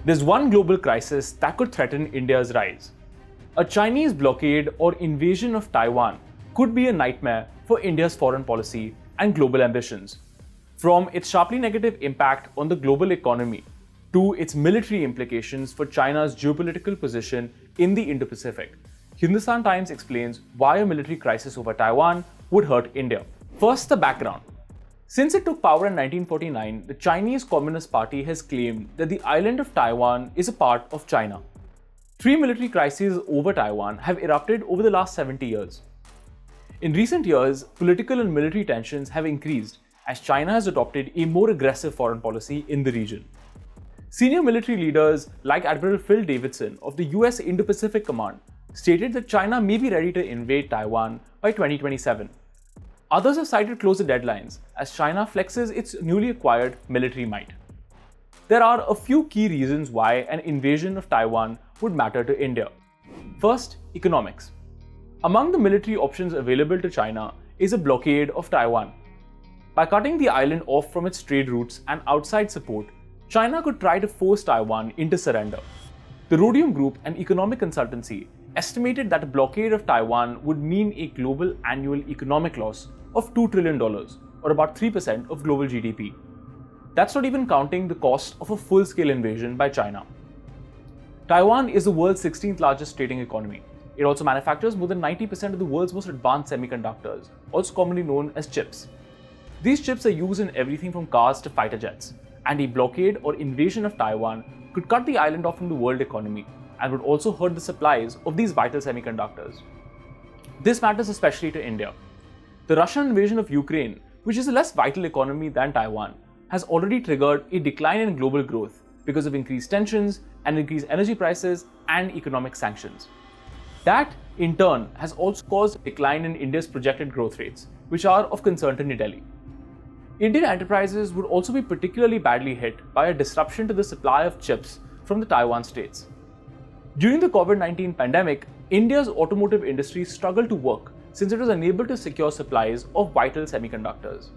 There's one global crisis that could threaten India's rise. A Chinese blockade or invasion of Taiwan could be a nightmare for India's foreign policy and global ambitions. From its sharply negative impact on the global economy to its military implications for China's geopolitical position in the Indo-Pacific, Hindustan Times explains why a military crisis over Taiwan would hurt India. First, the background. Since it took power in 1949, the Chinese Communist Party has claimed that the island of Taiwan is a part of China. 3 military crises over Taiwan have erupted over the last 70 years. In recent years, political and military tensions have increased as China has adopted a more aggressive foreign policy in the region. Senior military leaders like Admiral Phil Davidson of the US Indo-Pacific Command stated that China may be ready to invade Taiwan by 2027. Others have cited closer deadlines as China flexes its newly acquired military might. There are a few key reasons why an invasion of Taiwan would matter to India. First, economics. Among the military options available to China is a blockade of Taiwan. By cutting the island off from its trade routes and outside support, China could try to force Taiwan into surrender. The Rhodium Group, an economic consultancy, estimated that a blockade of Taiwan would mean a global annual economic loss of $2 trillion, or about 3% of global GDP. That's not even counting the cost of a full-scale invasion by China. Taiwan is the world's 16th largest trading economy. It also manufactures more than 90% of the world's most advanced semiconductors, also commonly known as chips. These chips are used in everything from cars to fighter jets, and a blockade or invasion of Taiwan could cut the island off from the world economy and would also hurt the supplies of these vital semiconductors. This matters especially to India. The Russian invasion of Ukraine, which is a less vital economy than Taiwan, has already triggered a decline in global growth because of increased tensions and increased energy prices and economic sanctions. That, in turn, has also caused a decline in India's projected growth rates, which are of concern to New Delhi. Indian enterprises would also be particularly badly hit by a disruption to the supply of chips from the Taiwan states. During the COVID-19 pandemic, India's automotive industry struggled to work since it was unable to secure supplies of vital semiconductors.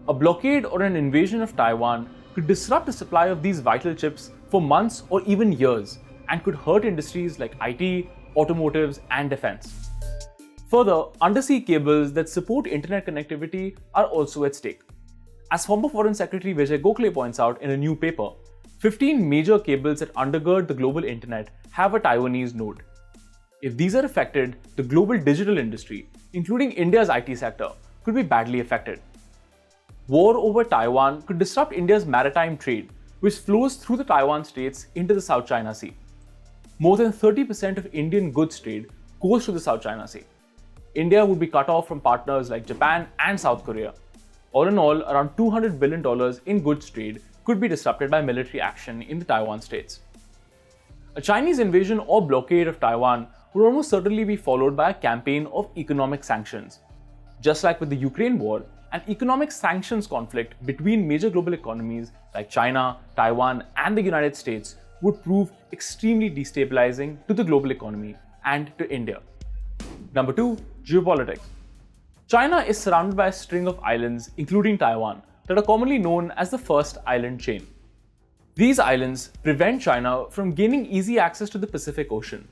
A blockade or an invasion of Taiwan could disrupt the supply of these vital chips for months or even years and could hurt industries like IT, automotives, and defense. Further, undersea cables that support internet connectivity are also at stake. As former Foreign Secretary Vijay Gokhale points out in a new paper, 15 major cables that undergird the global internet have a Taiwanese node. If these are affected, the global digital industry, including India's IT sector, could be badly affected. War over Taiwan could disrupt India's maritime trade, which flows through the Taiwan Straits into the South China Sea. More than 30% of Indian goods trade goes through the South China Sea. India would be cut off from partners like Japan and South Korea. All in all, around $200 billion in goods trade could be disrupted by military action in the Taiwan Straits. A Chinese invasion or blockade of Taiwan would almost certainly be followed by a campaign of economic sanctions. Just like with the Ukraine war, an economic sanctions conflict between major global economies like China, Taiwan, and the United States would prove extremely destabilizing to the global economy and to India. Number 2, geopolitics. China is surrounded by a string of islands, including Taiwan, that are commonly known as the first island chain. These islands prevent China from gaining easy access to the Pacific Ocean.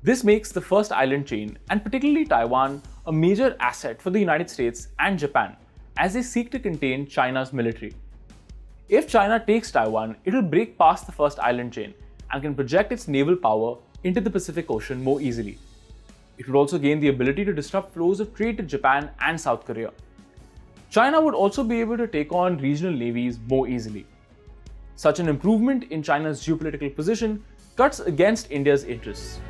This makes the first island chain, and particularly Taiwan, a major asset for the United States and Japan as they seek to contain China's military. If China takes Taiwan, it will break past the first island chain and can project its naval power into the Pacific Ocean more easily. It would also gain the ability to disrupt flows of trade to Japan and South Korea. China would also be able to take on regional navies more easily. Such an improvement in China's geopolitical position cuts against India's interests.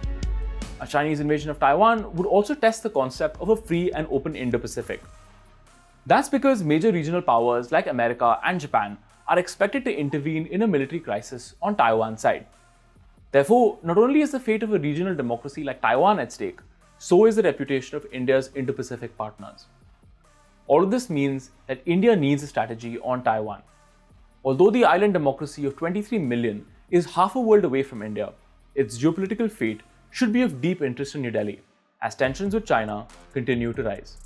A Chinese invasion of Taiwan would also test the concept of a free and open Indo-Pacific. That's because major regional powers like America and Japan are expected to intervene in a military crisis on Taiwan's side. Therefore, not only is the fate of a regional democracy like Taiwan at stake, so is the reputation of India's Indo-Pacific partners. All of this means that India needs a strategy on Taiwan. Although the island democracy of 23 million is half a world away from India, its geopolitical fate should be of deep interest to New Delhi, as tensions with China continue to rise.